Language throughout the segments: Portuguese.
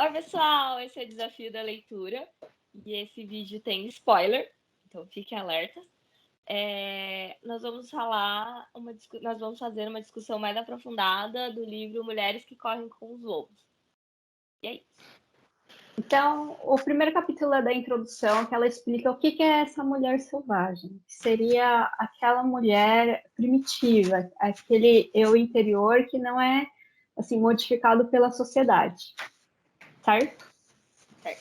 Oi, pessoal! Esse é o Desafio da Leitura e esse vídeo tem spoiler, então fiquem alertas. Nós vamos fazer uma discussão mais aprofundada do livro Mulheres que Correm com os Lobos. E é isso. Então, o primeiro capítulo é da introdução, que ela explica o que é essa mulher selvagem. Seria aquela mulher primitiva, aquele eu interior que não é assim modificado pela sociedade. Certo?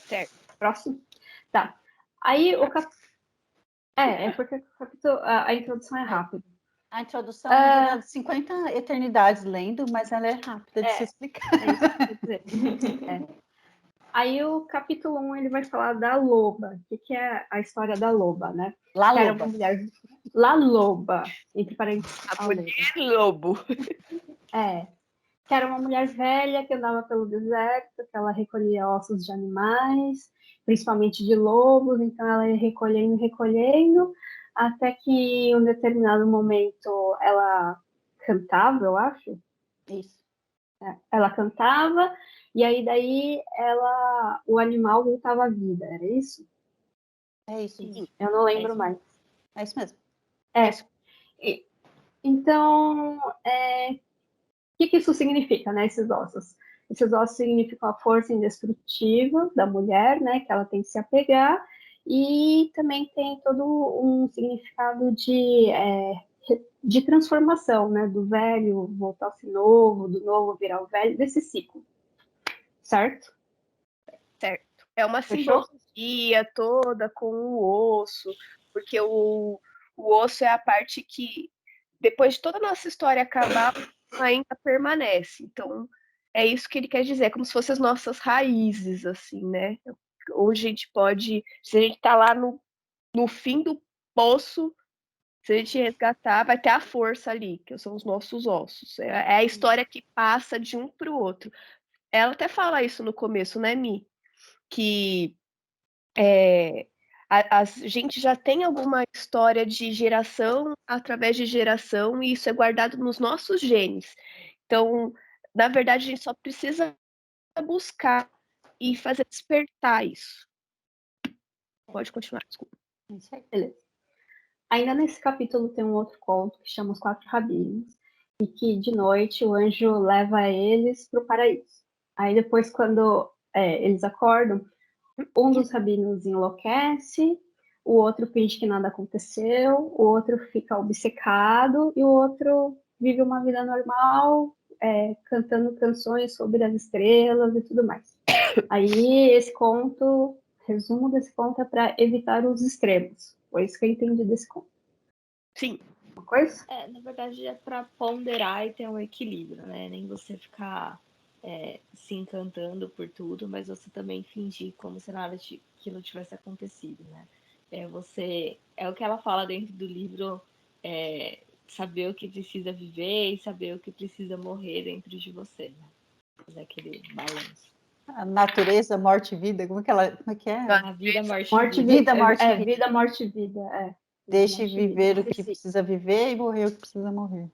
Certo. Próximo? Tá. Aí o capítulo... porque o capítulo, a introdução é rápida. A introdução dura 50 eternidades lendo, mas ela é rápida de se explicar. É isso que eu quero dizer. Aí o capítulo 1 ele vai falar da loba. O que é a história da loba, né? La que Loba. era uma mulher... La Loba, entre parênteses. A mulher lobo. Que era uma mulher velha que andava pelo deserto, que ela recolhia ossos de animais, principalmente de lobos, então ela ia recolhendo, até que em um determinado momento ela cantava, eu acho. Isso. Ela cantava, e aí daí o animal voltava à vida, era isso? É isso. Sim. Eu não lembro mais. É isso mesmo. Então, o que isso significa, né, esses ossos? Esses ossos significam a força indestrutível da mulher, né, que ela tem que se apegar, e também tem todo um significado de transformação, né, do velho voltar a ser novo, do novo virar o velho, desse ciclo, certo? Certo. É uma Fechou? simbologia toda com o osso, porque o osso é a parte que, depois de toda a nossa história acabar, ainda permanece. Então, é isso que ele quer dizer, como se fossem as nossas raízes, assim, né? Hoje a gente pode, se a gente tá lá no fim do poço, se a gente resgatar, vai ter a força ali, que são os nossos ossos. É a história que passa de um para o outro. Ela até fala isso no começo, né, Mi? Que a gente já tem alguma história de geração através de geração e isso é guardado nos nossos genes. Então, na verdade, a gente só precisa buscar e fazer despertar isso. Pode continuar, desculpa. Isso aí, beleza. Ainda nesse capítulo tem um outro conto que chama Os Quatro Rabinos, e que de noite o anjo leva eles para o paraíso. Aí depois, quando eles acordam, um dos rabinos enlouquece, o outro finge que nada aconteceu, o outro fica obcecado e o outro vive uma vida normal, cantando canções sobre as estrelas e tudo mais. Aí esse conto, resumo desse conto é para evitar os extremos. Foi isso que eu entendi desse conto. Sim. Uma coisa? Na verdade é para ponderar e ter um equilíbrio, né? Nem você ficar se encantando por tudo, mas você também fingir como se nada aquilo tivesse acontecido, né? É o que ela fala dentro do livro, saber o que precisa viver e saber o que precisa morrer dentro de você, né? Fazer aquele balanço. A natureza, morte e vida, como é que é? A vida, morte Morte, e vida. vida, morte, vida, morte e vida. Deixe viver o que precisa viver e morrer o que precisa morrer.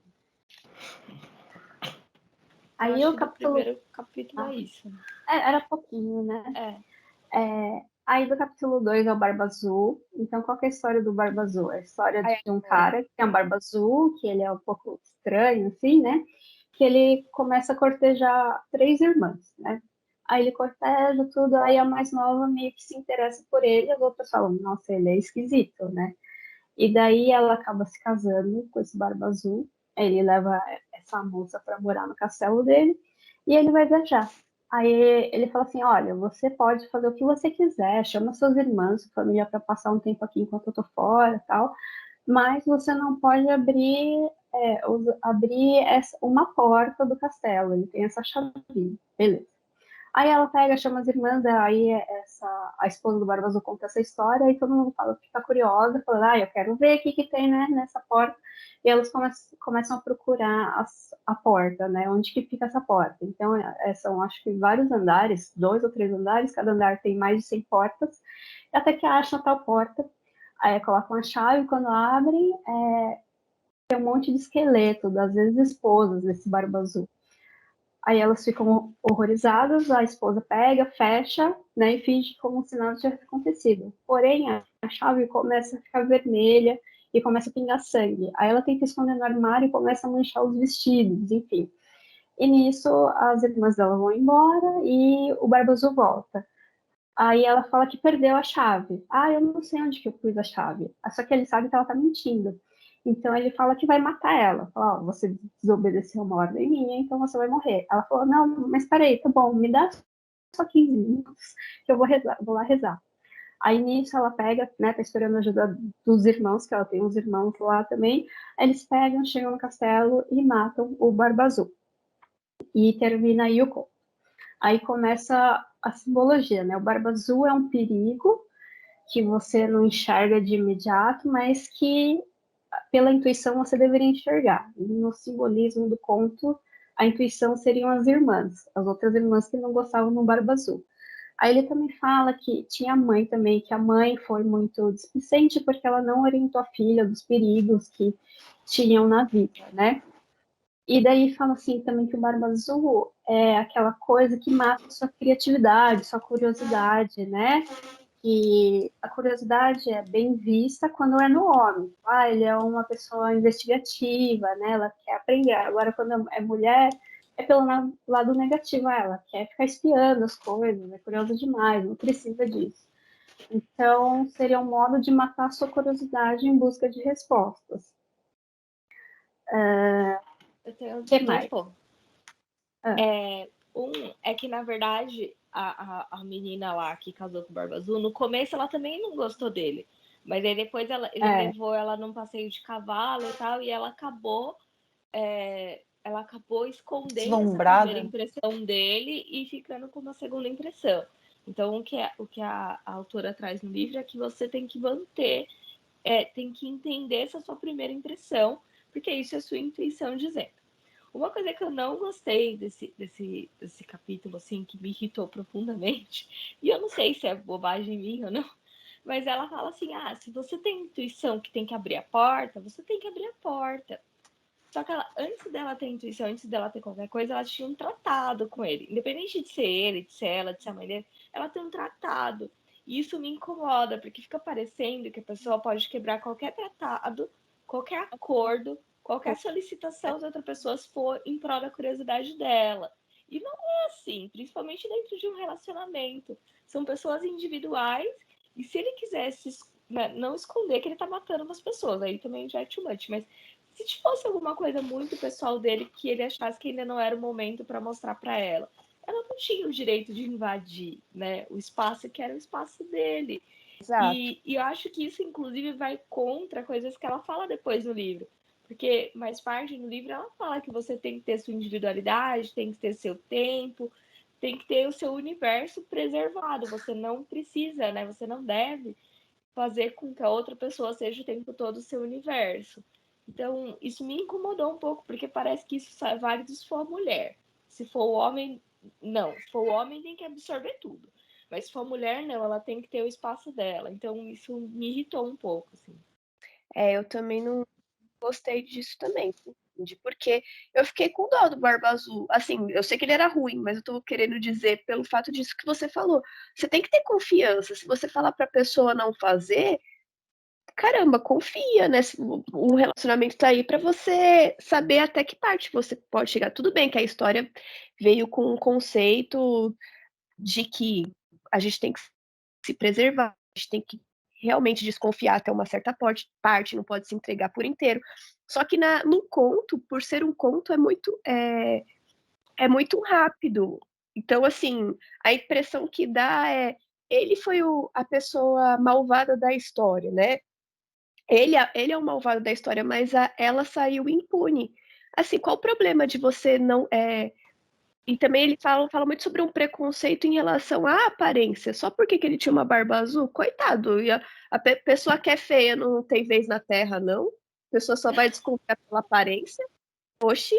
Aí o primeiro capítulo é isso. Era pouquinho, né? Aí do capítulo 2 é o Barba Azul. Então, qual que é a história do Barba Azul? É a história de um cara que tem um Barba Azul, que ele é um pouco estranho, assim, né? Que ele começa a cortejar 3 irmãs, né? Aí ele corteja tudo, aí a mais nova meio que se interessa por ele, as outras falam, nossa, ele é esquisito, né? E daí ela acaba se casando com esse Barba Azul, aí ele leva essa moça para morar no castelo dele, e ele vai viajar. Aí ele fala assim, olha, você pode fazer o que você quiser, chama suas irmãs, sua família para passar um tempo aqui enquanto eu tô fora, tal, mas você não pode abrir uma porta do castelo, ele tem essa chavinha, beleza. Aí ela pega, chama as irmãs, aí a esposa do Barba Azul conta essa história, aí todo mundo fica curiosa, falando, eu quero ver o que tem, né, nessa porta. E elas começam a procurar a porta, né, onde que fica essa porta. Então, são, acho que vários andares, 2 ou 3 andares, cada andar tem mais de 100 portas, até que acham a tal porta, aí colocam a chave, quando abrem, tem um monte de esqueleto, das vezes esposas desse Barba Azul. Aí elas ficam horrorizadas, a esposa pega, fecha, né, e finge como se nada tivesse acontecido. Porém, a chave começa a ficar vermelha e começa a pingar sangue. Aí ela tenta esconder no armário e começa a manchar os vestidos, enfim. E nisso, as irmãs dela vão embora e o Barba Azul volta. Aí ela fala que perdeu a chave. Ah, eu não sei onde que eu pus a chave. Só que ele sabe que ela tá mentindo. Então ele fala que vai matar ela. Fala, ó, você desobedeceu uma ordem minha, então você vai morrer. Ela falou, não, mas peraí, tá bom, me dá só 15 minutos que eu vou rezar, vou lá rezar. Aí nisso ela pega, né, tá esperando a ajuda dos irmãos, que ela tem uns irmãos lá também. Aí eles pegam, chegam no castelo e matam o Barba Azul. E termina aí o conto. Aí começa a simbologia, né? O Barba Azul é um perigo que você não enxerga de imediato, mas que pela intuição você deveria enxergar. E no simbolismo do conto, a intuição seriam as irmãs, as outras irmãs que não gostavam do Barba Azul. Aí ele também fala que tinha a mãe também, que a mãe foi muito displicente porque ela não orientou a filha dos perigos que tinham na vida, né? E daí fala assim também que o Barba Azul é aquela coisa que mata sua criatividade, sua curiosidade, né? Que a curiosidade é bem vista quando é no homem. Ah, ele é uma pessoa investigativa, né? Ela quer aprender. Agora, quando é mulher, é pelo lado negativo. Ela quer ficar espiando as coisas, é curiosa demais, não precisa disso. Então, seria um modo de matar a sua curiosidade em busca de respostas. Eu tenho que dois mais? pontos. Um é que, na verdade, a menina lá que casou com o Barba Azul, no começo ela também não gostou dele. Mas aí depois ele levou ela num passeio de cavalo e tal, e ela acabou escondendo essa primeira impressão dele e ficando com uma segunda impressão. Então, o que a autora traz no livro é que você tem que manter, tem que entender essa sua primeira impressão, porque isso é a sua intuição dizendo. Uma coisa que eu não gostei desse capítulo, assim, que me irritou profundamente, e eu não sei se é bobagem minha ou não, mas ela fala assim, se você tem intuição que tem que abrir a porta, você tem que abrir a porta. Só que ela, antes dela ter intuição, antes dela ter qualquer coisa, ela tinha um tratado com ele. Independente de ser ele, de ser ela, de ser a mãe dele, ela tem um tratado. E isso me incomoda, porque fica parecendo que a pessoa pode quebrar qualquer tratado, qualquer acordo, qualquer solicitação de outra pessoa se for em prol da curiosidade dela. E não é assim, principalmente dentro de um relacionamento. São pessoas individuais, e se ele quisesse não esconder que ele tá matando umas pessoas, aí também já é too much, mas se fosse alguma coisa muito pessoal dele que ele achasse que ainda não era o momento para mostrar para ela, ela não tinha o direito de invadir, né, o espaço que era o espaço dele. E eu acho que isso, inclusive, vai contra coisas que ela fala depois no livro. Porque mais parte no livro ela fala que você tem que ter sua individualidade, tem que ter seu tempo, tem que ter o seu universo preservado. Você não precisa, né? Você não deve fazer com que a outra pessoa seja o tempo todo o seu universo. Então, isso me incomodou um pouco, porque parece que isso é válido se for a mulher. Se for o homem, não. Se for o homem, tem que absorver tudo. Mas se for a mulher, não, ela tem que ter o espaço dela. Então, isso me irritou um pouco, assim. Eu também não gostei disso também, porque eu fiquei com dó do Barba Azul. Assim, eu sei que ele era ruim, mas eu tô querendo dizer pelo fato disso que você falou. Você tem que ter confiança. Se você falar pra pessoa não fazer, caramba, confia, né? O relacionamento tá aí pra você saber até que parte você pode chegar. Tudo bem que a história veio com um conceito de que a gente tem que se preservar, a gente tem que realmente desconfiar até uma certa parte, não pode se entregar por inteiro. Só que no conto, por ser um conto, é muito rápido. Então, assim, a impressão que dá é ele foi a pessoa malvada da história, né? Ele é o malvado da história, mas ela saiu impune. Assim, qual o problema de você não. E também ele fala muito sobre um preconceito em relação à aparência. Só porque que ele tinha uma barba azul, coitado. E a pessoa que é feia não tem vez na terra, não. A pessoa só vai desconfiar pela aparência. Oxi,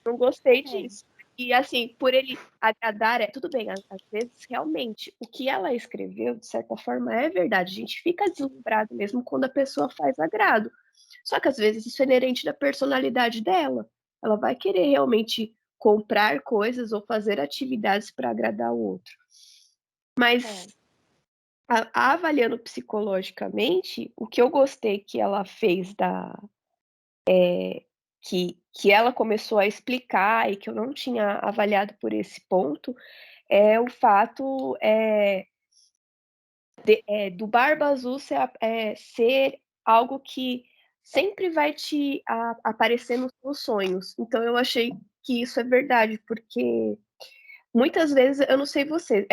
não gostei disso. E assim, por ele agradar, tudo bem, às vezes realmente o que ela escreveu, de certa forma, é verdade. A gente fica deslumbrado mesmo quando a pessoa faz agrado. Só que às vezes isso é inerente da personalidade dela. Ela vai querer realmente comprar coisas ou fazer atividades para agradar o outro. Mas avaliando psicologicamente, o que eu gostei que ela fez que ela começou a explicar e que eu não tinha avaliado por esse ponto, é o fato do Barba Azul ser algo que sempre vai te aparecer nos seus sonhos. Então eu achei que isso é verdade, porque muitas vezes, eu não sei você,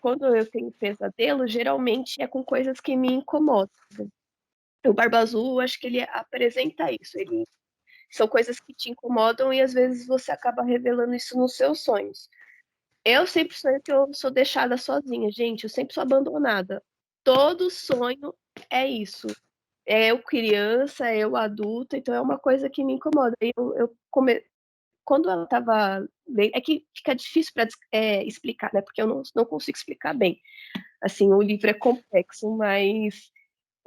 quando eu tenho pesadelo, geralmente é com coisas que me incomodam. O Barba Azul, acho que ele apresenta isso. São coisas que te incomodam e às vezes você acaba revelando isso nos seus sonhos. Eu sempre sonho que eu sou deixada sozinha, gente. Eu sempre sou abandonada. Todo sonho é isso. É eu criança, é eu adulta, então é uma coisa que me incomoda. Quando ela estava lendo, é que fica difícil para explicar, né? Porque eu não consigo explicar bem. Assim, o livro é complexo, mas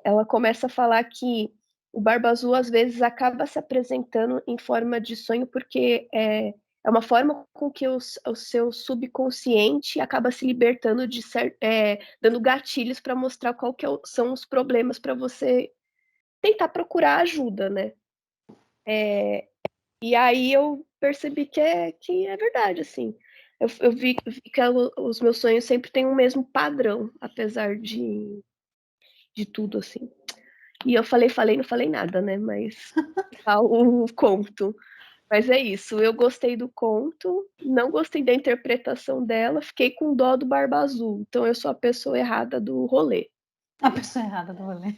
ela começa a falar que o Barba Azul às vezes acaba se apresentando em forma de sonho porque é uma forma com que o seu subconsciente acaba se libertando dando gatilhos para mostrar qual que são os problemas para você tentar procurar ajuda, né? E aí eu percebi que é verdade, assim. Eu vi que os meus sonhos sempre têm o mesmo padrão, apesar de tudo, assim. E eu falei, não falei nada, né? Mas o conto. Mas é isso, eu gostei do conto, não gostei da interpretação dela, fiquei com dó do Barba Azul. Então eu sou a pessoa errada do rolê. A pessoa errada do rolê.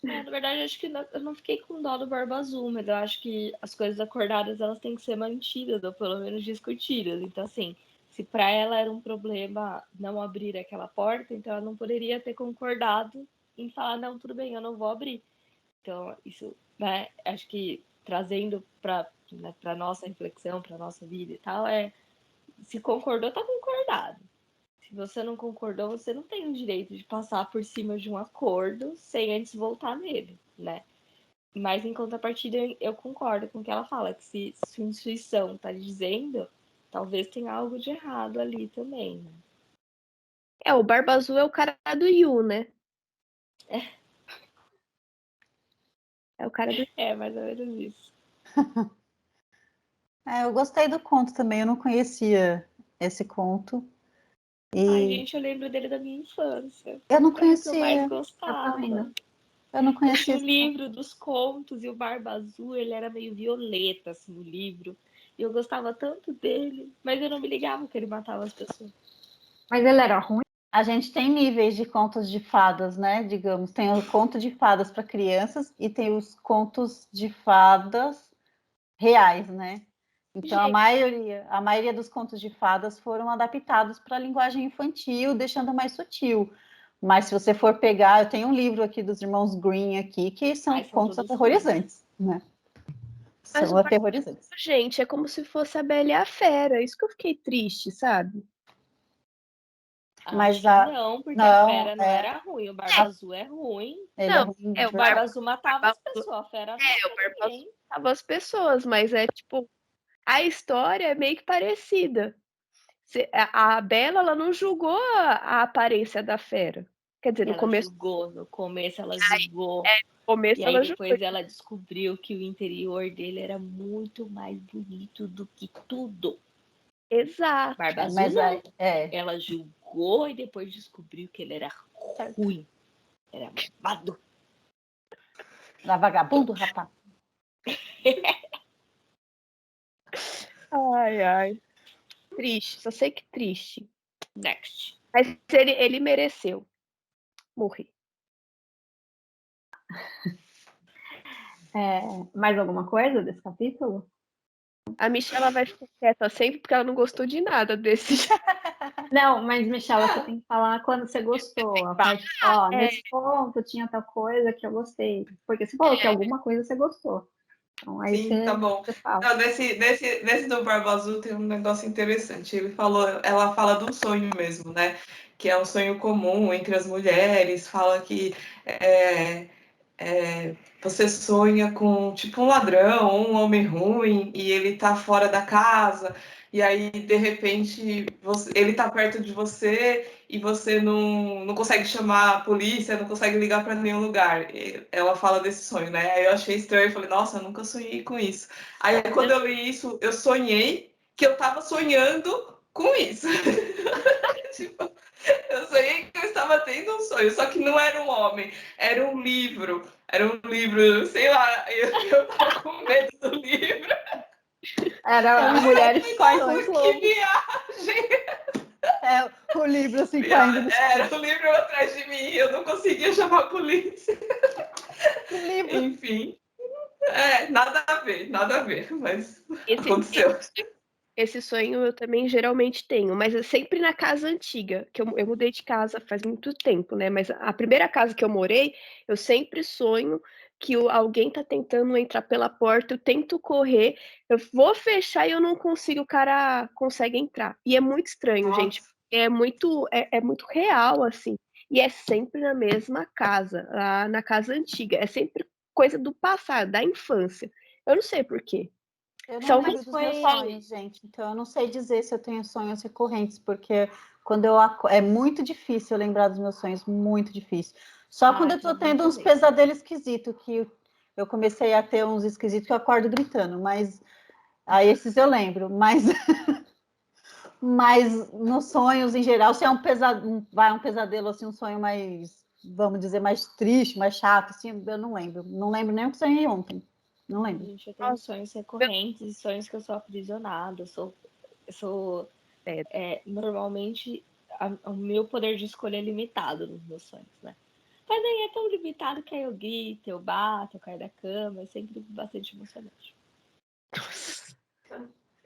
Na verdade, acho que eu não fiquei com dó do Barba Azul, mas eu acho que as coisas acordadas elas têm que ser mantidas, ou pelo menos discutidas. Então, assim, se para ela era um problema não abrir aquela porta, então ela não poderia ter concordado em falar, não, tudo bem, eu não vou abrir. Então, isso, né, acho que trazendo para nossa reflexão, para nossa vida e tal, se concordou, tá concordado. Se você não concordou, você não tem o direito de passar por cima de um acordo sem antes voltar nele, né? Mas em contrapartida, eu concordo com o que ela fala, que se sua intuição tá dizendo, talvez tenha algo de errado ali também, né? O Barba Azul é o cara do Yu, né? É o cara do... mais ou menos isso. Eu gostei do conto também, eu não conhecia esse conto. Ai, gente, eu lembro dele da minha infância. Eu não Era o que eu mais conhecia. gostava. Eu não conhecia. Eu tinha o livro dos contos e o Barba Azul, ele era meio violeta, assim, no livro. E eu gostava tanto dele, mas eu não me ligava que ele matava as pessoas. Mas ele era ruim? A gente tem níveis de contos de fadas, né? Digamos, tem o conto de fadas para crianças e tem os contos de fadas reais, né? Então, a maioria dos contos de fadas foram adaptados para a linguagem infantil, deixando mais sutil. Mas se você for pegar, eu tenho um livro aqui dos irmãos Green aqui, que são contos aterrorizantes, né? São aterrorizantes. Gente, é como se fosse a Bela e a Fera. Isso que eu fiquei triste, sabe? Mas não, porque a Fera não era ruim. O Barba Azul é ruim. O Barba Azul matava as pessoas. A Fera não o Barba Azul matava as pessoas, mas tipo, a história é meio que parecida. A Bela, ela não julgou a aparência da Fera. Quer dizer, no começo... No começo ela julgou. E aí depois ela descobriu que o interior dele era muito mais bonito do que tudo. Exato. Barba Azul não. Ela julgou e depois descobriu que ele era ruim. Era malvado. Era vagabundo, rapaz. Ai. Triste, só sei que triste. Next. Mas ele mereceu morrer. Mais alguma coisa desse capítulo? A Michelle vai ficar quieta sempre porque ela não gostou de nada desse. Não, mas Michelle, você tem que falar quando você gostou. A parte, nesse ponto tinha tal coisa que eu gostei. Porque você falou que alguma coisa você gostou. Então, aí sim, tá bom. Não, nesse do Barba Azul tem um negócio interessante. Ela fala de um sonho mesmo, né? Que é um sonho comum entre as mulheres. Fala que você sonha com tipo um ladrão ou um homem ruim e ele tá fora da casa e aí de repente ele tá perto de você e você não consegue chamar a polícia, não consegue ligar para nenhum lugar. Ela fala desse sonho, né? Aí eu achei estranho, falei, nossa, eu nunca sonhei com isso. Aí quando eu li isso, eu sonhei que eu tava sonhando com isso. Tipo, eu sonhei que eu estava tendo um sonho, só que não era um homem, era um livro. Era um livro, sei lá, eu tava com medo do livro. Era Mulheres Fazem Que Lobos. viagem! O livro assim caindo no chão. Era o livro atrás de mim, eu não conseguia chamar a polícia. Que livro? Enfim, nada a ver, mas aconteceu. Esse sonho eu também geralmente tenho, mas é sempre na casa antiga, que eu mudei de casa faz muito tempo, né? Mas a primeira casa que eu morei, eu sempre sonho que alguém tá tentando entrar pela porta, eu tento correr, eu vou fechar e eu não consigo, o cara consegue entrar. E é muito estranho, Nossa. gente. É muito real, assim. E é sempre na mesma casa, lá na casa antiga. É sempre coisa do passado, da infância. Eu não sei por quê. Eu não São lembro dos meus sonhos, gente. Então, eu não sei dizer se eu tenho sonhos recorrentes, porque quando é muito difícil eu lembrar dos meus sonhos, muito difícil. Só quando eu tô tendo uns pesadelos esquisitos, que eu comecei a ter uns esquisitos que eu acordo gritando, mas aí esses eu lembro. Mas nos sonhos, em geral, se é um pesadelo, assim, um sonho mais, vamos dizer, mais triste, mais chato, assim, eu não lembro. Não lembro nem o que sonhei ontem. Não lembro. Gente, eu tenho sonhos recorrentes, sonhos que eu sou aprisionada, normalmente o meu poder de escolha é limitado nos meus sonhos, né? Mas aí é tão limitado que aí eu grito, eu bato, eu caio da cama, é sempre bastante emocionante.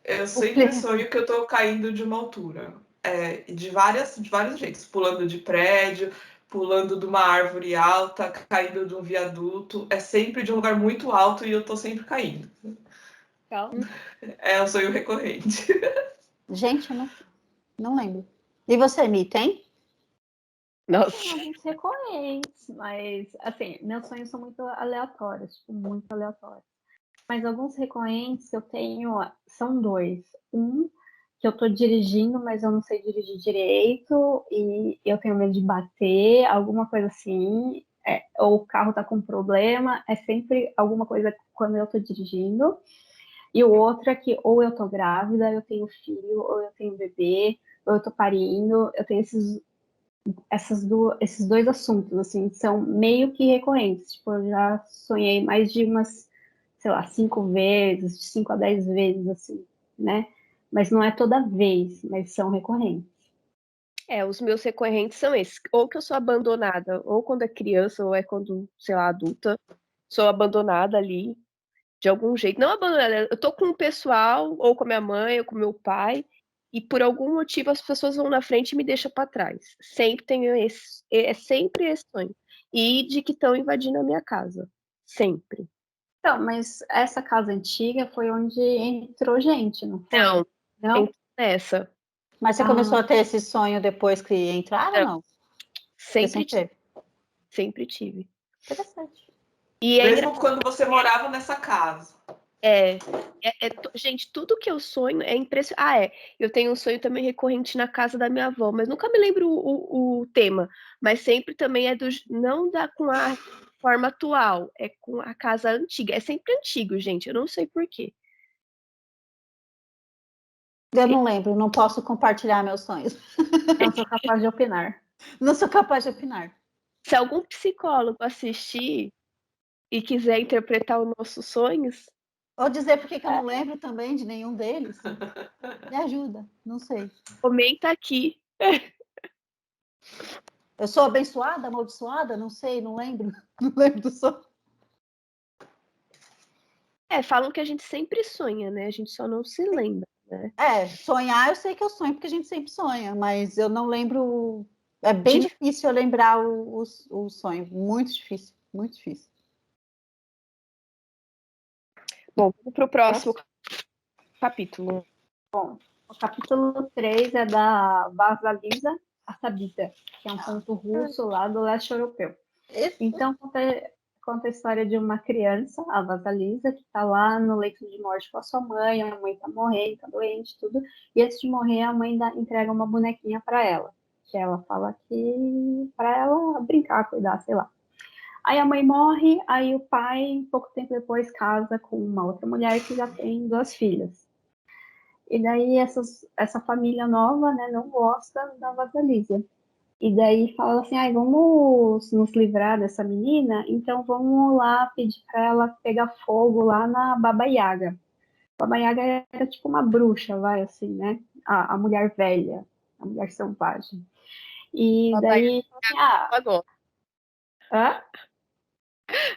Eu sempre sonho que eu tô caindo de uma altura. De vários jeitos. Pulando de prédio, pulando de uma árvore alta, caindo de um viaduto. É sempre de um lugar muito alto e eu tô sempre caindo. Calma. É um sonho recorrente. Gente, eu não lembro. E você, Mi, tem? Nossa. Tem alguns recorrentes, mas, assim, meus sonhos são muito aleatórios, tipo, muito aleatórios. Mas alguns recorrentes que eu tenho são dois. Um, que eu tô dirigindo, mas eu não sei dirigir direito, e eu tenho medo de bater, alguma coisa assim, ou o carro tá com problema, é sempre alguma coisa quando eu tô dirigindo. E o outro é que ou eu tô grávida, eu tenho filho, ou eu tenho bebê, ou eu tô parindo, eu tenho esses dois assuntos, assim, são meio que recorrentes. Tipo, eu já sonhei mais de umas, sei lá, 5 vezes, de 5 a 10 vezes, assim, né? Mas não é toda vez, mas são recorrentes. Os meus recorrentes são esses. Ou que eu sou abandonada, ou quando é criança, ou é quando, sei lá, adulta. Sou abandonada ali, de algum jeito. Não abandonada, eu tô com o pessoal, ou com a minha mãe, ou com meu pai, e por algum motivo as pessoas vão na frente e me deixam para trás. Sempre tenho esse, é sempre esse sonho. E de que estão invadindo a minha casa. Sempre. Então, mas essa casa antiga foi onde entrou gente, não foi? Não, Não? nessa. Mas você começou a ter esse sonho depois que entraram ou não? Sempre tive. Teve? Sempre tive. Interessante. E Mesmo quando você morava nessa casa. Gente, tudo que eu sonho é impressionante. Eu tenho um sonho também recorrente na casa da minha avó, mas nunca me lembro o tema. Mas sempre também não com a forma atual, é com a casa antiga. É sempre antigo, gente. Eu não sei por quê. Eu não lembro, não posso compartilhar meus sonhos. Não sou capaz de opinar. Não sou capaz de opinar. Se algum psicólogo assistir e quiser interpretar os nossos sonhos, Ou dizer por que eu não lembro também de nenhum deles. Me ajuda, não sei. comenta aqui. Eu sou abençoada, amaldiçoada? Não sei, não lembro. Não lembro do sonho. Falam que a gente sempre sonha, né? A gente só não se lembra, né? Sonhar eu sei que eu sonho, porque a gente sempre sonha, mas eu não lembro. É bem difícil eu lembrar o sonho. Muito difícil, muito difícil. Bom, vamos para o próximo capítulo. Bom, o capítulo 3 é da Vasilisa Assabita, que é um ponto russo lá do leste europeu. Então, conta a história de uma criança, a Vasalisa, que está lá no leito de morte com a sua mãe. A mãe está morrendo, está doente, tudo. E antes de morrer, a mãe entrega uma bonequinha para ela, que ela fala que para ela brincar, cuidar, sei lá. Aí a mãe morre, aí o pai, pouco tempo depois, casa com uma outra mulher que já tem 2 filhas. E daí essa família nova, né, não gosta da Vasalisa. E daí fala assim, vamos nos livrar dessa menina, então vamos lá pedir para ela pegar fogo lá na Baba Yaga. Baba Yaga era tipo uma bruxa, vai assim, né? A mulher velha, a mulher selvagem. E daí, assim, Ela gosta. hã?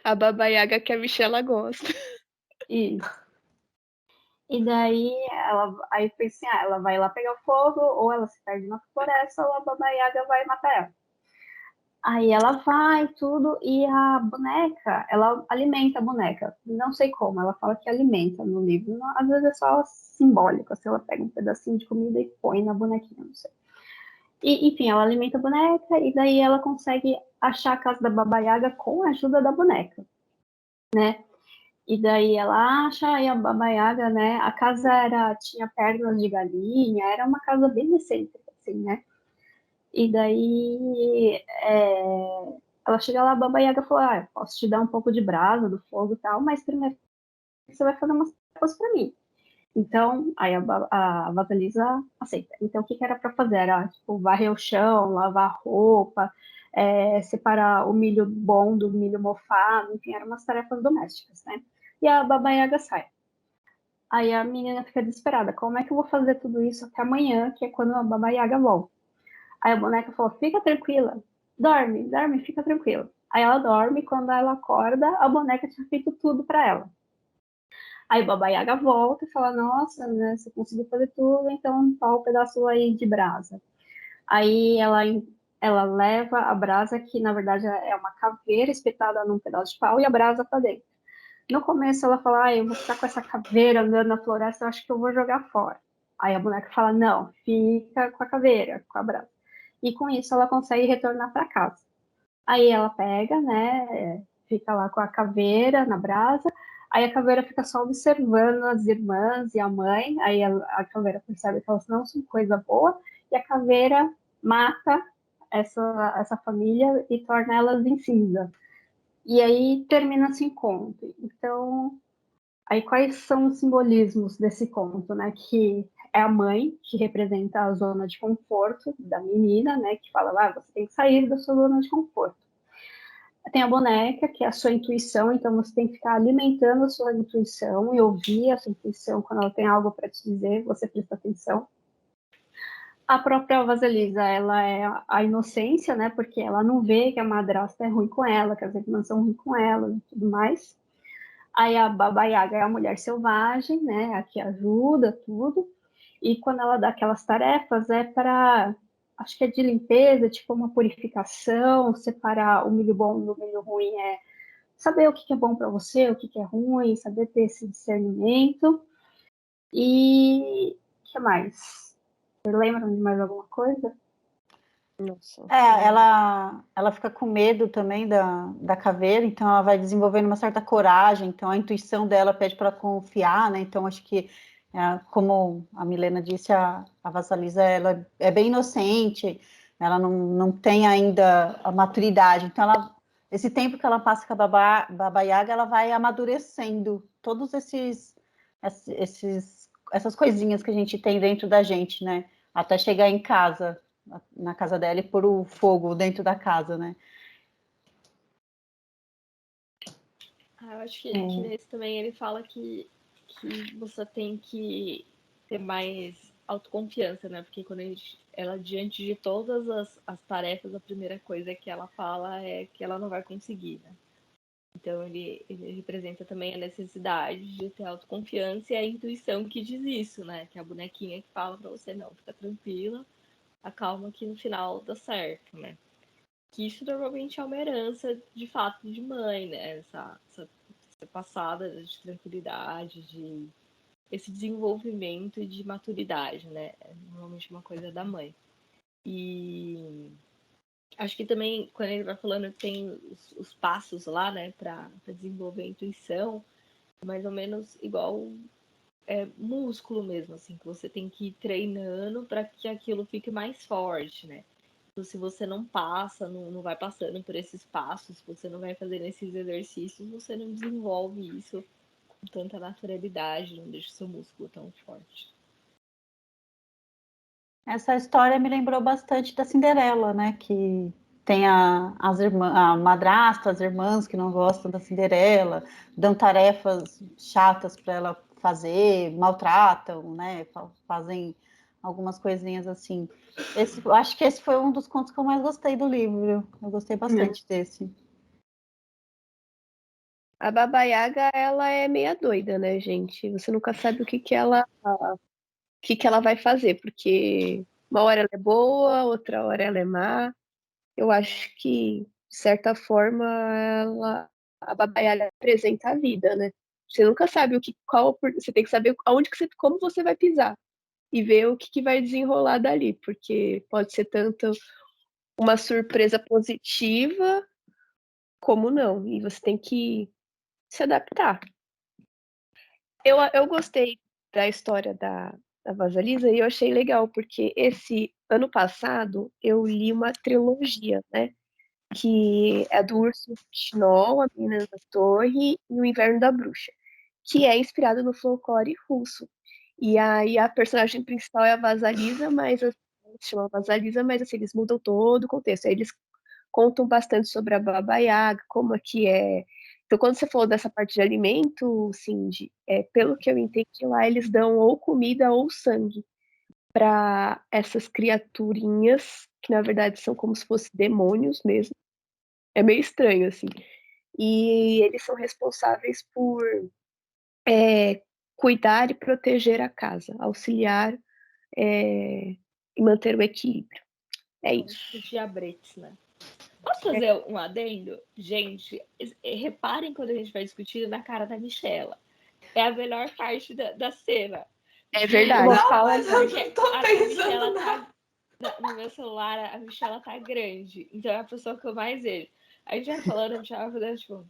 A Baba Yaga que a Michela gosta. Isso. E daí aí foi assim, ela vai lá pegar fogo, ou ela se perde na floresta, ou a Baba Yaga vai matar ela. Aí ela vai, tudo, e a boneca, ela alimenta a boneca. Não sei como, ela fala que alimenta no livro. Às vezes é só simbólico, assim, ela pega um pedacinho de comida e põe na bonequinha, não sei. E, enfim, ela alimenta a boneca, e daí ela consegue achar a casa da Baba Yaga com a ajuda da boneca, né? E daí ela acha, e a Baba Yaga, né? A casa tinha pernas de galinha, era uma casa bem excêntrica, assim, né? E daí ela chega lá, a Baba Yaga fala, posso te dar um pouco de brasa do fogo e tal, mas primeiro você vai fazer umas coisas pra mim. Então, aí a Vasalisa aceita. Então, o que era para fazer? Era, tipo, varrer o chão, lavar a roupa, separar o milho bom do milho mofado, enfim, eram umas tarefas domésticas, né? E a Baba Yaga sai. Aí a menina fica desesperada. Como é que eu vou fazer tudo isso até amanhã, que é quando a Baba Yaga volta? Aí a boneca falou, fica tranquila, dorme, fica tranquila. Aí ela dorme, quando ela acorda, a boneca tinha feito tudo para ela. Aí a Baba Yaga volta e fala, nossa, né, você conseguiu fazer tudo, então pau um pedaço aí de brasa. Aí ela leva a brasa, que na verdade é uma caveira espetada num pedaço de pau, e a brasa tá dentro. No começo ela fala, eu vou ficar com essa caveira andando na floresta, eu acho que eu vou jogar fora. Aí a boneca fala, não, fica com a caveira, com a brasa. E com isso ela consegue retornar para casa. Aí ela pega, né, fica lá com a caveira na brasa, aí a caveira fica só observando as irmãs e a mãe, aí a caveira percebe que elas não são coisa boa, e a caveira mata essa família e torna elas em cinza. E aí termina esse conto. Então, aí quais são os simbolismos desse conto, né? Que é a mãe, que representa a zona de conforto da menina, né? Que fala, você tem que sair da sua zona de conforto. Tem a boneca, que é a sua intuição, então você tem que ficar alimentando a sua intuição e ouvir a sua intuição quando ela tem algo para te dizer, você presta atenção. A própria Vasalisa, ela é a inocência, né? Porque ela não vê que a madrasta é ruim com ela, que as irmãs são ruins com ela e tudo mais. Aí a Baba Yaga é a mulher selvagem, né? A que ajuda tudo. E quando ela dá aquelas tarefas, é para, acho que é de limpeza, tipo uma purificação, separar o milho bom do milho ruim, saber o que é bom para você, o que é ruim, saber ter esse discernimento. E o que mais? Vocês lembram de mais alguma coisa? Nossa. Ela fica com medo também da caveira, então ela vai desenvolvendo uma certa coragem, então a intuição dela pede para confiar, né? Então acho que, como a Milena disse, a Vasalisa, ela é bem inocente, ela não tem ainda a maturidade, então esse tempo que ela passa com a Baba Yaga, ela vai amadurecendo todos essas coisinhas que a gente tem dentro da gente, né? Até chegar em casa, na casa dela, e pôr o fogo dentro da casa, né? Eu acho que nesse também ele fala que você tem que ter mais autoconfiança, né? Porque quando ela, diante de todas as tarefas, a primeira coisa que ela fala é que ela não vai conseguir, né? Então ele representa também a necessidade de ter autoconfiança e a intuição que diz isso, né? Que é a bonequinha que fala pra você, não, fica tranquila, acalma que no final dá certo, né? Que isso normalmente é uma herança de fato de mãe, né? Essa passada de tranquilidade, de esse desenvolvimento de maturidade, né? É normalmente uma coisa da mãe. E Acho que também, quando ele vai falando que tem os passos lá, né, para desenvolver a intuição, mais ou menos igual músculo mesmo, assim, que você tem que ir treinando para que aquilo fique mais forte, né? Então, se você não passa, não vai passando por esses passos, se você não vai fazendo esses exercícios, você não desenvolve isso com tanta naturalidade, não deixa o seu músculo tão forte. Essa história me lembrou bastante da Cinderela, né? Que tem as irmãs, a madrasta, as irmãs que não gostam da Cinderela, dão tarefas chatas para ela fazer, maltratam, né? Fazem algumas coisinhas assim. Eu acho que esse foi um dos contos que eu mais gostei do livro. Eu gostei bastante desse. A Baba Yaga, ela é meia doida, né, gente? Você nunca sabe o que ela vai fazer, porque uma hora ela é boa, outra hora ela é má. Eu acho que, de certa forma, a Baba Yaga apresenta a vida, né? Você nunca sabe você tem que saber como você vai pisar e ver o que vai desenrolar dali, porque pode ser tanto uma surpresa positiva como não, e você tem que se adaptar. Eu gostei da história da Vasalisa e eu achei legal, porque esse ano passado eu li uma trilogia, né? Que é do Urso Chinol, A Menina da Torre e O Inverno da Bruxa, que é inspirado no folclore russo. E aí a personagem principal é a Vasalisa, mas se chama Vasalisa, mas assim, eles mudam todo o contexto. Aí eles contam bastante sobre a Baba Yaga, como é que é. Então, quando você falou dessa parte de alimento, Cindy, pelo que eu entendi lá, eles dão ou comida ou sangue para essas criaturinhas, que na verdade são como se fossem demônios mesmo. É meio estranho, assim. E eles são responsáveis por cuidar e proteger a casa, auxiliar e manter o equilíbrio. É isso. Diabretes, né? Posso fazer um adendo? Gente, reparem quando a gente vai discutir na cara da Michela. É a melhor parte da cena. É verdade. Não, mas eu não tô pensando nada. No meu celular, a Michela tá grande. Então é a pessoa que eu mais vejo. A gente vai falando, a Michela vai fazendo, tipo...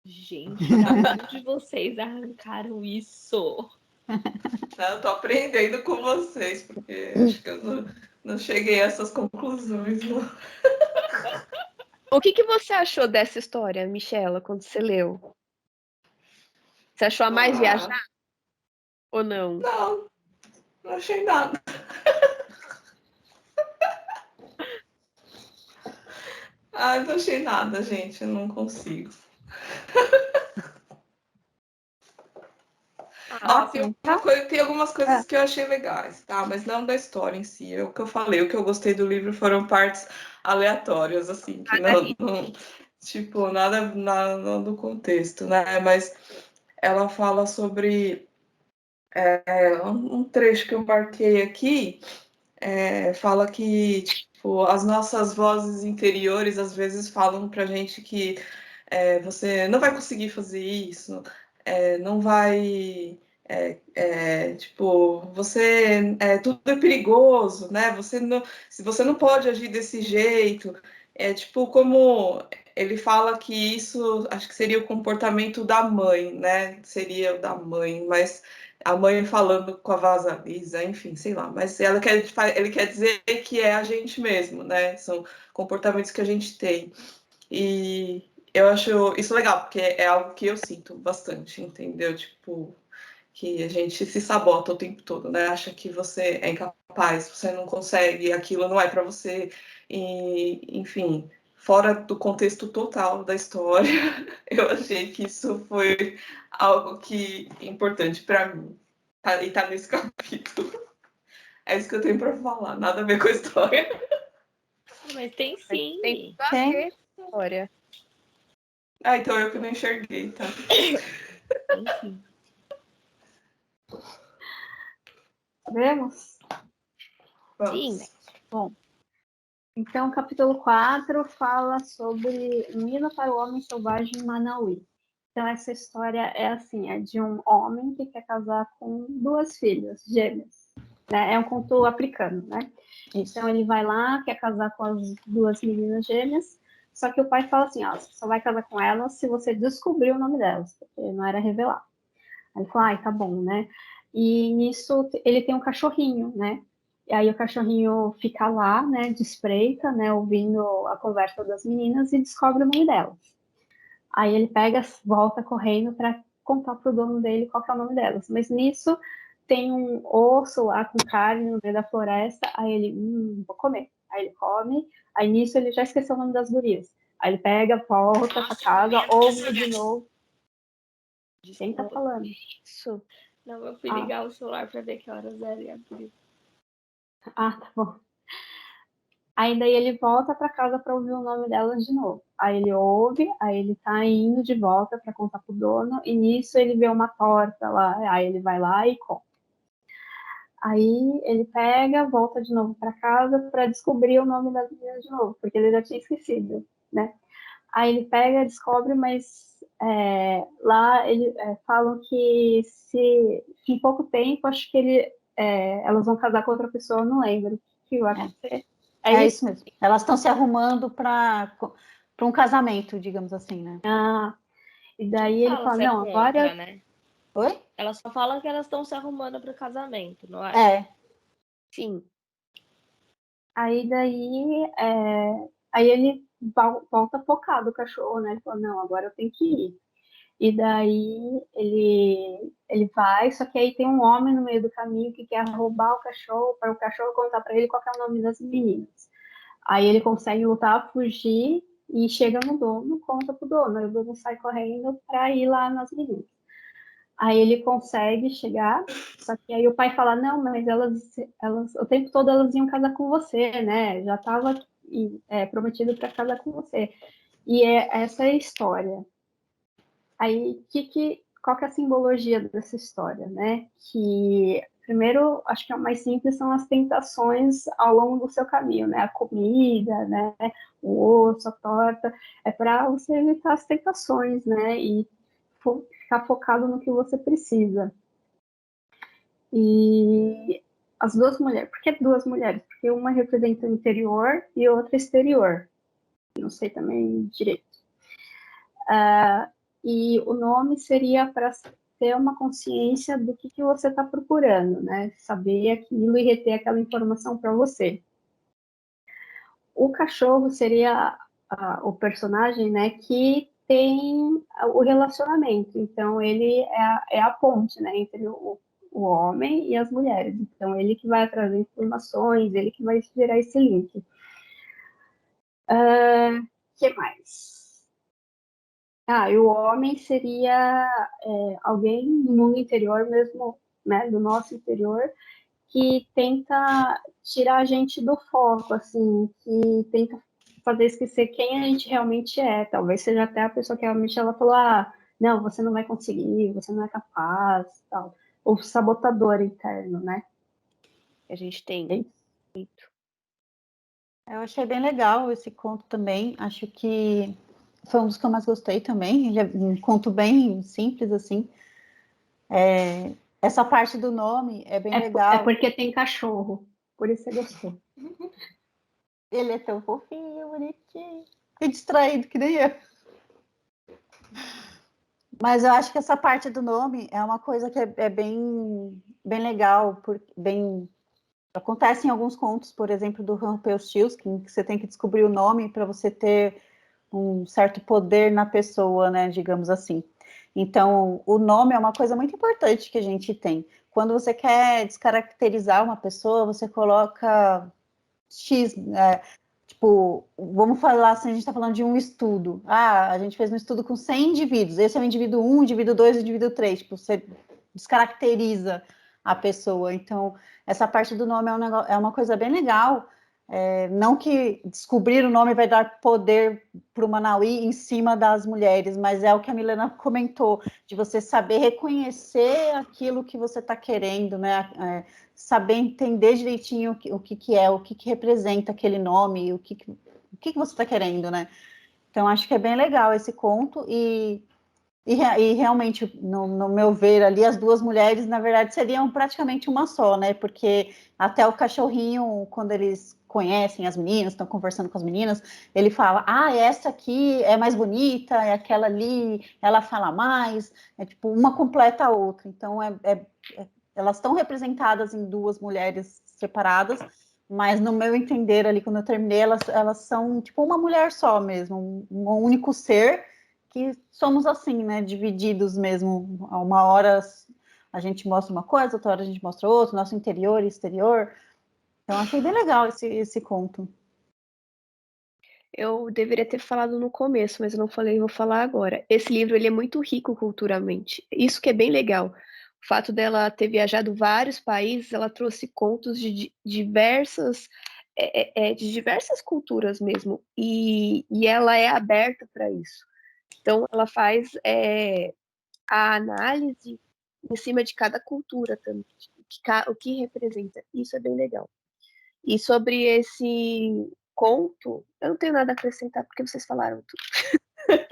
Gente, da onde vocês arrancaram isso? Eu tô aprendendo com vocês, porque acho que eu não cheguei a essas conclusões, não. O que você achou dessa história, Michela, quando você leu? Você achou a mais viajada ou não? Não achei nada. Não achei nada, gente. Eu não consigo. Tem algumas coisas que eu achei legais, tá? Mas não da história em si. É o que eu falei, o que eu gostei do livro foram partes aleatórias, assim, que não tipo, nada do contexto, né? Mas ela fala sobre um trecho que eu marquei aqui, fala que tipo, as nossas vozes interiores às vezes falam pra gente que você não vai conseguir fazer isso, não vai. Tipo, tudo é perigoso, né? Se você não pode agir desse jeito, tipo como ele fala que isso, acho que seria o comportamento da mãe, né? Seria o da mãe, mas a mãe falando com a Vasalisa, enfim, sei lá. Mas ele quer dizer que é a gente mesmo, né? São comportamentos que a gente tem. E eu acho isso legal, porque é algo que eu sinto bastante, entendeu? Tipo, que a gente se sabota o tempo todo, né? Acha que você é incapaz, você não consegue, aquilo não é para você. E, enfim, fora do contexto total da história, eu achei que isso foi algo que é importante para mim. E tá nesse capítulo. É isso que eu tenho para falar, nada a ver com a história. Mas tem sim. Tem tudo a ver com a história. Então eu que não enxerguei, tá? Tem sim. Vemos? Sim. Bom, então o capítulo 4 fala sobre Mina para o Homem Selvagem Manauí. Então essa história é assim, é de um homem que quer casar com duas filhas gêmeas. Né? É um conto africano, né? Isso. Então ele vai lá, quer casar com as duas meninas gêmeas, só que o pai fala assim, ó, você só vai casar com elas se você descobrir o nome delas, porque não era revelado. Aí ele fala, ai, tá bom, né? E nisso ele tem um cachorrinho, né? E aí o cachorrinho fica lá, né, de espreita, né, ouvindo a conversa das meninas e descobre o nome delas. Aí ele pega, volta correndo para contar pro dono dele qual que é o nome delas. Mas nisso tem um osso lá com carne no meio da floresta. Aí ele, vou comer. Aí ele come. Aí nisso ele já esqueceu o nome das gurias. Aí ele pega, volta pra casa, ouve de novo. Quem tá falando? Isso. Não, eu fui ligar o celular pra ver que horas era e abriu. Ah, tá bom. Aí daí ele volta para casa para ouvir o nome delas de novo. Aí ele ouve, aí ele tá indo de volta para contar pro dono, e nisso ele vê uma torta lá, aí ele vai lá e come. Aí ele pega, volta de novo para casa para descobrir o nome das meninas de novo, porque ele já tinha esquecido, né? Aí ele pega, descobre, mas lá falam que se em pouco tempo, acho que elas vão casar com outra pessoa, não lembro o que vai acontecer. É isso mesmo. Elas estão se arrumando para um casamento, digamos assim, né? E daí ele fala, não, agora... né? Oi? Elas só falam que elas estão se arrumando para o casamento, não é? É. Sim. Aí daí... Aí ele volta focado, o cachorro, né? Ele fala, não, agora eu tenho que ir. E daí ele vai, só que aí tem um homem no meio do caminho que quer roubar o cachorro, para o cachorro contar para ele qual é o nome das meninas. Aí ele consegue lutar, fugir e chega no dono, conta pro dono. Aí o dono sai correndo para ir lá nas meninas. Aí ele consegue chegar, só que aí o pai fala, não, mas elas o tempo todo elas iam casar com você, né? Já estava prometido para casar com você. E essa é a história. Aí, qual que é a simbologia dessa história, né? Que, primeiro, acho que é o mais simples, são as tentações ao longo do seu caminho, né? A comida, né? O osso, a torta, é para você evitar as tentações, né? E ficar focado no que você precisa. E as duas mulheres, por que duas mulheres? Porque uma representa o interior e outra exterior. Não sei também direito. E o nome seria para ter uma consciência do que você está procurando, né? Saber aquilo e reter aquela informação para você. O cachorro seria o personagem, né, que tem o relacionamento. Então, ele é a ponte, né, entre o homem e as mulheres. Então, ele que vai trazer informações, ele que vai gerar esse link. Que mais? E o homem seria alguém do mundo interior mesmo, né, do nosso interior, que tenta tirar a gente do foco, assim, que tenta fazer esquecer quem a gente realmente é. Talvez seja até a pessoa que realmente ela falou, não, você não vai conseguir, você não é capaz, tal. O sabotador interno, né? A gente tem muito. Eu achei bem legal esse conto também. Acho que foi um dos que eu mais gostei também. Ele é um conto bem simples, assim. Essa parte do nome é bem legal. É porque tem cachorro, por isso você gostou. Ele é tão fofinho, bonitinho. E distraído, que nem eu. Mas eu acho que essa parte do nome é uma coisa que é bem legal, acontece em alguns contos, por exemplo, do Rumpelstiltskin, que você tem que descobrir o nome para você ter um certo poder na pessoa, né, digamos assim. Então, o nome é uma coisa muito importante que a gente tem. Quando você quer descaracterizar uma pessoa, você coloca X, tipo, vamos falar assim, a gente está falando de um estudo. A gente fez um estudo com 100 indivíduos. Esse é o indivíduo 1, indivíduo 2, indivíduo 3. Tipo, você descaracteriza a pessoa. Então, essa parte do nome é uma coisa bem legal. Não que descobrir o nome vai dar poder para o Manauí em cima das mulheres, mas é o que a Milena comentou, de você saber reconhecer aquilo que você está querendo, né? Saber entender direitinho o que é, o que representa aquele nome, o que você está querendo, né? Então, acho que é bem legal esse conto, e E realmente, no meu ver ali, as duas mulheres, na verdade, seriam praticamente uma só, né? Porque até o cachorrinho, quando eles conhecem as meninas, estão conversando com as meninas, ele fala, essa aqui é mais bonita, é aquela ali, ela fala mais, é tipo, uma completa a outra. Então, elas estão representadas em duas mulheres separadas, mas no meu entender ali, quando eu terminei, elas são tipo uma mulher só mesmo, um único ser, que somos assim, né, divididos mesmo. Uma hora a gente mostra uma coisa, outra hora a gente mostra outra, nosso interior e exterior. Então, achei bem legal esse conto. Eu deveria ter falado no começo, mas eu não falei, vou falar agora. Esse livro ele é muito rico culturalmente. Isso que é bem legal. O fato dela ter viajado vários países, ela trouxe contos de diversas de diversas culturas mesmo. E ela é aberta para isso. Então, ela faz a análise em cima de cada cultura também, o que representa. Isso é bem legal. E sobre esse conto, eu não tenho nada a acrescentar, porque vocês falaram tudo.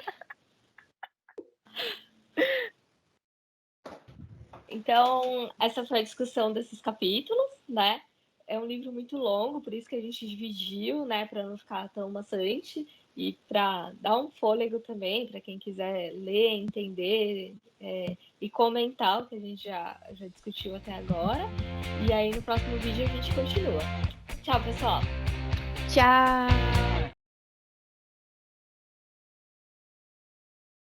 Então, essa foi a discussão desses capítulos, né? É um livro muito longo, por isso que a gente dividiu, né? Para não ficar tão maçante e para dar um fôlego também para quem quiser ler, entender e comentar o que a gente já discutiu até agora. E aí no próximo vídeo a gente continua. Tchau, pessoal! Tchau!